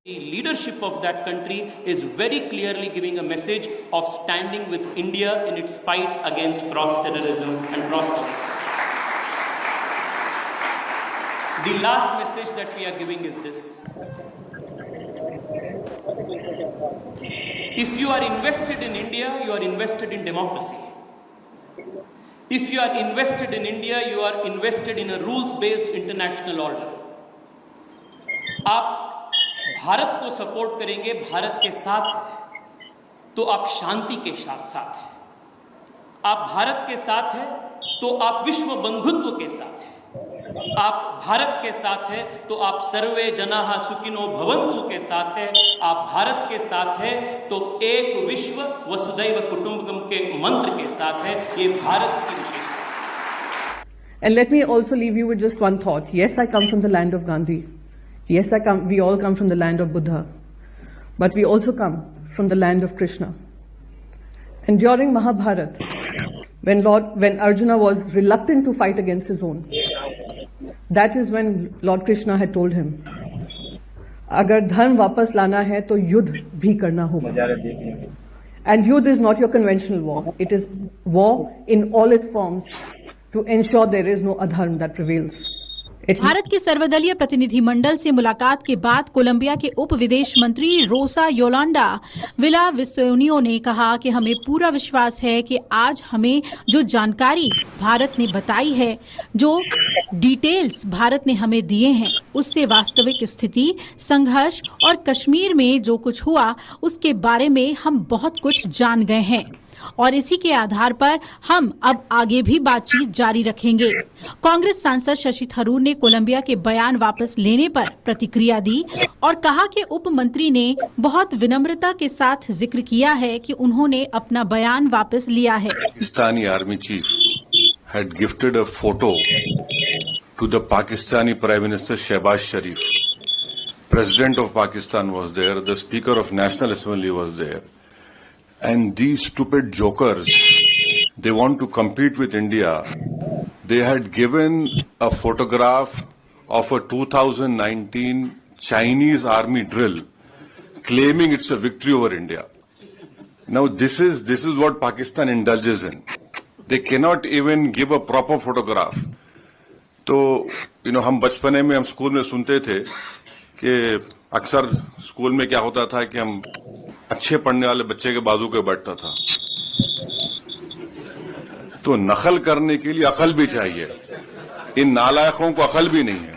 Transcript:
The leadership of that country is very clearly giving a message of standing with India in its fight against cross-terrorism and cross-terrorism. The last message that we are giving is this. If you are invested in India, you are invested in democracy. If you are invested in India, you are invested in a rules-based international order. आप भारत को support करेंगे, भारत के साथ है, तो आप शांति के साथ हैं। आप भारत के साथ हैं, तो आप विश्व बंधुत्व के साथ हैं। आप भारत के साथ हैं, तो आप सर्वे जनाः सुखिनो भवन्तु के साथ हैं। आप भारत के साथ हैं, तो एक विश्व वसुधैव कुटुंबकम के मंत्र के साथ है। ये भारत की विशेषता है। And let me also leave you with just one thought. Yes, I come from the land of Gandhi. Yes, we all come from the land of Buddha, but we also come from the land of Krishna. And during Mahabharata, when Arjuna was reluctant to fight against his own, that is when Lord Krishna had told him, "Agar dharm वापस लाना है तो युद्ध भी करना होगा." And युद्ध is not your conventional war; it is war in all its forms to ensure there is no adharm that prevails. Bharat के सर्वदलीय प्रतिनिधिमंडल से मुलाकात के बाद कोलंबिया के उप विदेश मंत्री रोसा योलांडा विलाविसोनियो ने कहा कि हमें पूरा विश्वास है कि आज हमें जो जानकारी भारत ने बताई है, जो डिटेल्स भारत ने हमें दिए हैं, उससे वास्तविक स्थिति, संघर्ष और कश्मीर में जो कुछ हुआ उसके बारे में हम बहुत कुछ जान गए हैं और इसी के आधार पर हम अब आगे भी बातचीत जारी रखेंगे। कांग्रेस सांसद शशि थरूर ने कोलंबिया के बयान वापस लेने पर प्रतिक्रिया दी और कहा कि उप मंत्री ने बहुत विनम्रता के साथ जिक्र किया है कि उन्होंने अपना बयान वापस लिया है। Pakistani army chief had gifted a photo to the Pakistani Prime Minister Shehbaz Sharif. President of Pakistan was there, the Speaker of National Assembly was there. And these stupid jokers, they want to compete with India. They had given a photograph of a 2019 Chinese army drill, claiming it's a victory over India. Now this is what Pakistan indulges in. They cannot even give a proper photograph. तो हम बचपने में हम school में सुनते थे कि अक्सर स्कूल में क्या होता था कि हम अच्छे पढ़ने वाले बच्चे के बाजू पे बैठता था। तो नकल करने के लिए अकल भी चाहिए, इन नालायकों को अकल भी नहीं है।